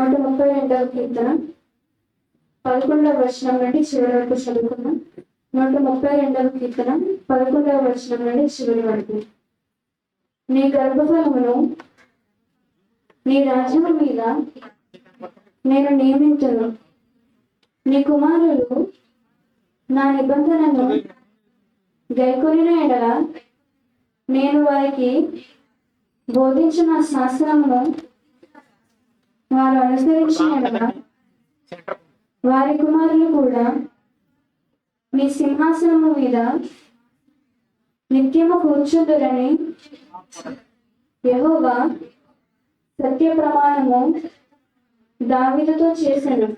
132వ కీర్తన 11వ వచనం నుండి చివరి వరకు చదువుకున్నాం. 132వ కీర్తన 11వ వచనం నుండి చివరి వరకు. నీ గర్భఫలమును నీ రాజ్యము మీద నేను నియమించును. నీ కుమారులు నా నిబంధనను గైకొనిన ఎడల నేను వారికి బోధించిన శాస్త్రమును వారు అనుసరించిన ఎడల వారి కుమారులు కూడా నీ సింహాసనము మీద నిత్యము కూర్చుందురని యెహోవా సత్య ప్రమాణము దావీదుతో చేసెను.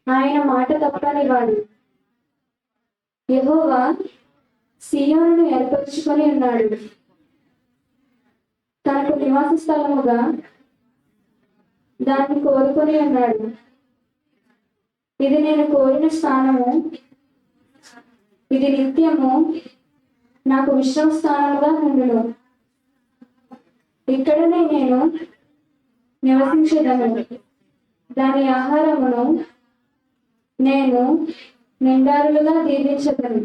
ఆయన మాట తప్పని వాడు. యెహోవా సీయోనును ఏర్పరచుకొని ఉన్నాడు, తనకు నివాస స్థలముగా దాన్ని కోరుకొని ఉన్నాడు. ఇది నేను కోరిన స్థానము, ఇది నిత్యము నాకు విశ్రమ స్థానముగా నుండును. ఇక్కడనే నేను నివసించేదను. దాని ఆహారమును నేను నిండారులుగా దీవించదను.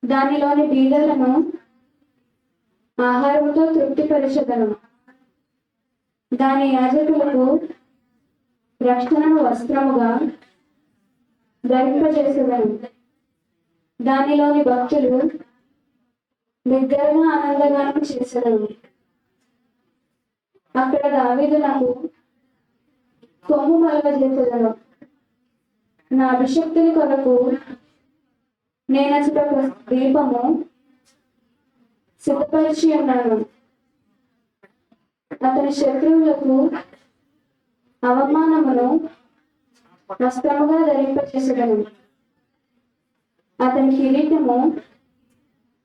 దానిలోని బీదలను ఆహారముతో తృప్తిపరచదను. దాని యాజకులకు రక్షణను వస్త్రముగా ధరింపజేసేదను. దానిలోని భక్తులు దగ్గరగా ఆనందగానం చేసేదను. అక్కడ దావీదు నాకు కొమ్ము మలగజేసేదను. నా అభిషక్తుని కొరకు నేనచ్చట దీపము సిద్ధపరిచి ఉన్నాను. అతని శత్రువులకు అవమానమును వస్త్రముగా ధరింపచేసేదను. అతని కిరీటము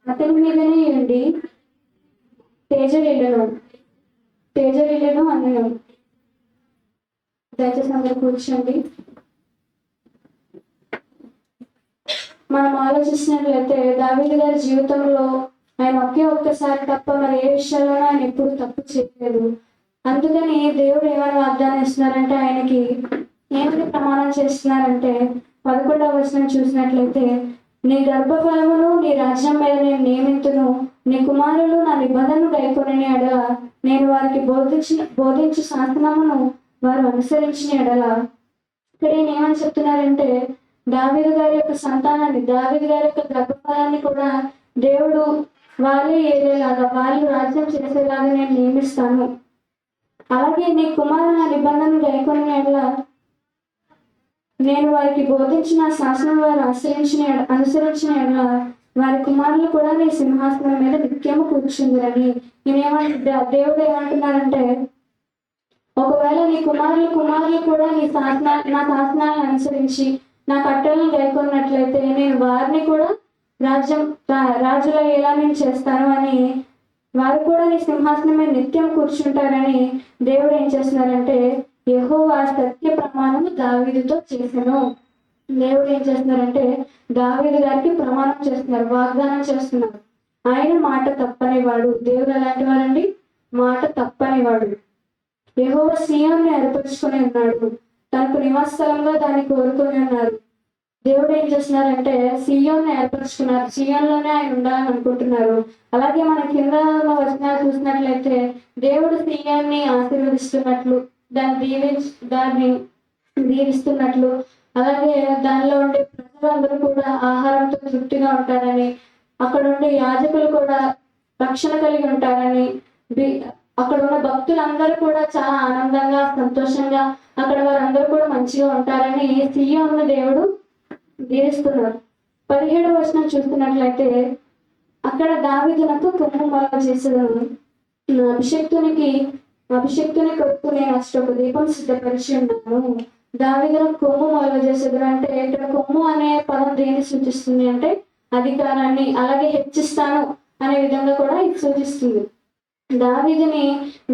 అతని మీదనే ఉండి తేజరిల్లును అనను. దయచేసి అందరూ కూర్చోండి. మనం ఆలోచిస్తున్నట్లయితే దావీదు గారి జీవితంలో ఆయన ఒక్కసారి తప్ప మరి ఏ విషయాల్లోనూ ఆయన ఎప్పుడు తప్పు చేయలేదు. అందుకని దేవుడు ఏమైనా వాగ్దానం ఇస్తున్నారంటే ఆయనకి ఏమిటి ప్రమాణం చేస్తున్నారంటే 11వ వచనం చూసినట్లయితే నీ గర్భఫలమును నీ రాజ్యం మీద నేను నియమింతును. నీ కుమారులు నా నిబంధనను గైకొని ఎడల నేను వారికి బోధించు శాసనమును వారు అనుసరించిన ఎడల. ఇక్కడ ఈయన ఏమని చెప్తున్నారంటే దావీదు గారి యొక్క సంతానాన్ని, దావీదు గారి యొక్క గర్భఫలాన్ని కూడా దేవుడు వాళ్ళే ఏలేలాగా, వాళ్ళు రాజ్యం చేసేలాగా నేను నియమిస్తాను. అలాగే నీ కుమారులు నా నిబంధనను గైకొని ఎడల నేను వారికి బోధించిన శాసనం వారు అనుసరించిన ఎడల వారి కుమారులు కూడా నీ సింహాసనం మీద నిత్యము కూర్చుందిరని. దేవుడు ఏమంటున్నారంటే ఒకవేళ నీ కుమారులు కూడా నా శాసనాలను అనుసరించి నా కట్టలను గైకొన్నట్లయితే నేను వారిని కూడా రాజుల ఎలా నేను చేస్తాను అని, వారు కూడా నీ సింహాసనం మీద నిత్యం కూర్చుంటారని దేవుడు ఏం చేస్తున్నారంటే యెహోవా సత్య ప్రమాణము దావీదుతో చేసెను. దేవుడు ఏం చేస్తున్నారంటే దావీదు గారికి ప్రమాణం చేస్తున్నారు, వాగ్దానం చేస్తున్నారు. ఆయన మాట తప్పనివాడు. దేవుడు ఎలాంటి వాడండి? మాట తప్పనివాడు. యెహోవా సీయోనును ఏర్పరచుకొని ఉన్నాడు, తనకు నివాస స్థలంగా దాన్ని కోరుకొని ఉన్నారు. దేవుడు ఏం చేస్తున్నారంటే సీయోను ఏర్పరచుకున్నారు, సీయోన్లోనే ఆయన ఉండాలని అనుకుంటున్నారు. అలాగే మన కింద వచనాలు చూసినట్లయితే దేవుడు సీయోన్ని ఆశీర్వదిస్తున్నట్లు, దాన్ని దీవిస్తున్నట్లు, అలాగే దానిలో ఉండే ప్రజలందరూ కూడా ఆహారంతో తృప్తిగా ఉంటారని, అక్కడ ఉండే యాజకులు కూడా రక్షణ కలిగి ఉంటారని, అక్కడ ఉన్న భక్తులందరూ కూడా చాలా ఆనందంగా సంతోషంగా అక్కడ వారందరూ కూడా మంచిగా ఉంటారని సీయోను దేవుడు దీవిస్తున్నారు. 17వ వచనం చూస్తున్నట్లయితే అక్కడ దావీదునకు కొమ్ము మలగ చేసేదను. నా అభిషక్తుని కొరకు నేను అష్టొక దీపం సిద్ధపరిచి ఉన్నాను. దావీదునకు కొమ్ము మలగ చేసేదను అంటే ఇక్కడ కొమ్ము అనే పదం దేన్ని సూచిస్తుంది అంటే అధికారాన్ని, అలాగే హెచ్చిస్తాను అనే విధంగా కూడా ఇది సూచిస్తుంది. దావీదుని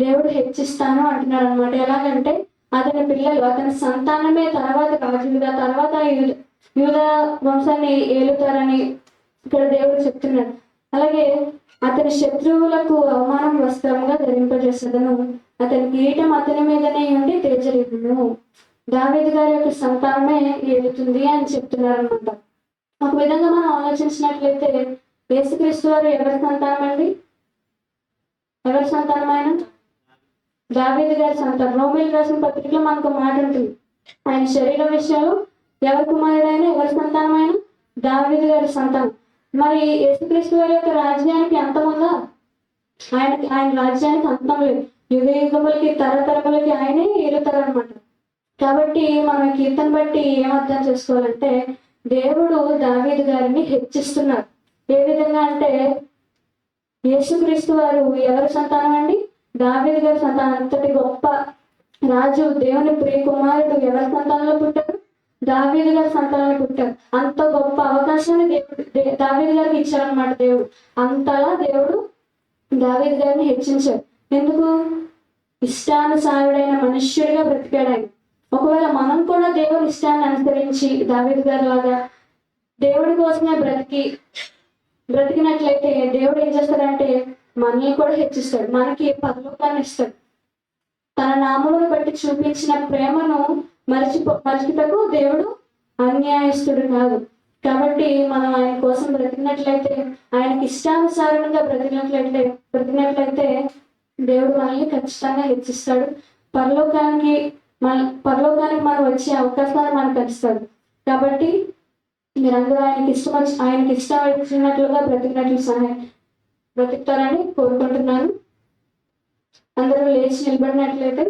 దేవుడు హెచ్చిస్తాను అంటున్నాడు అనమాట. ఎలాగంటే అతని పిల్లలు, అతని సంతానమే తర్వాత రాజులుగా, తర్వాత యూదా వంశాన్ని ఏలుతారని ఇక్కడ దేవుడు చెప్తున్నాడు. అలాగే అతని శత్రువులకు అవమానం వస్త్రంగా ధరింపజేసేదను. అతని కిరీటం అతని మీదనే ఉండి తేజరిల్లును. దావీదు గారి యొక్క సంతానమే ఏలుతుంది అని చెప్తున్నారు అనమాట. ఒక విధంగా మనం ఆలోచించినట్లయితే యేసుక్రీస్తు వారు ఎవరి సంతానం అండి? ఎవరి సంతానం ఆయన? దావీదు గారి సంతానం. రోమీయులకు రాసిన పత్రికలో మనకు మాట ఉంటుంది, ఆయన శరీరం విషయంలో ఎవరి కుమారుడైనా ఎవరి సంతానం అయినా దావీదు గారి సంతానం. మరి యేసుక్రీస్తు వారి యొక్క రాజ్యానికి అంతం ఉందా? ఆయన రాజ్యానికి అంతం లేదు. యుగ యుగములకి తరతరములకి ఆయనే ఏలుతారు అనమాట. కాబట్టి మనం కీర్తన బట్టి ఏం అర్థం చేసుకోవాలంటే దేవుడు దావీదు గారిని హెచ్చిస్తున్నారు. ఏ విధంగా అంటే యేసుక్రీస్తు వారు ఎవరి సంతానం అండి? దావీదు గారి సంతానం. అంతటి గొప్ప రాజు, దేవుని ప్రియ కుమారుడు ఎవరి సంతానంలో పుట్టారు? దావీదు గారి సంతానంలో పుట్టారు. అంత గొప్ప అవకాశాన్ని దేవుడు దావీదు గారికి ఇచ్చారనమాట. దేవుడు అంతలా దేవుడు దావీదు గారిని హెచ్చించారు. ఎందుకు? ఇష్టానుసారుడైన మనుష్యుడిగా బ్రతికాడు ఆయన. ఒకవేళ మనం కూడా దేవుని ఇష్టాన్ని అనుసరించి దావీదు గారి లాగా దేవుడి కోసమే బ్రతికినట్లయితే దేవుడు ఏం చేస్తాడంటే మనల్ని కూడా హెచ్చిస్తాడు, మనకి పరలోకాన్ని ఇస్తాడు. తన నామమును బట్టి చూపించిన ప్రేమను మరచిటకు దేవుడు అన్యాయస్తుడు కాదు. కాబట్టి మనం ఆయన కోసం బ్రతికినట్లయితే, ఆయనకి ఇష్టానుసారంగా బ్రతికినట్లయితే దేవుడు మనల్ని ఖచ్చితంగా హెచ్చిస్తాడు. పరలోకానికి మనం వచ్చే అవకాశాన్ని మనకు ఇస్తాడు. కాబట్టి మీరందరూ ఆయనకి ఇష్టం వచ్చినట్లుగా బ్రతుకుతారని కోరుకుంటున్నాను. అందరూ లేచి నిలబడినట్లయితే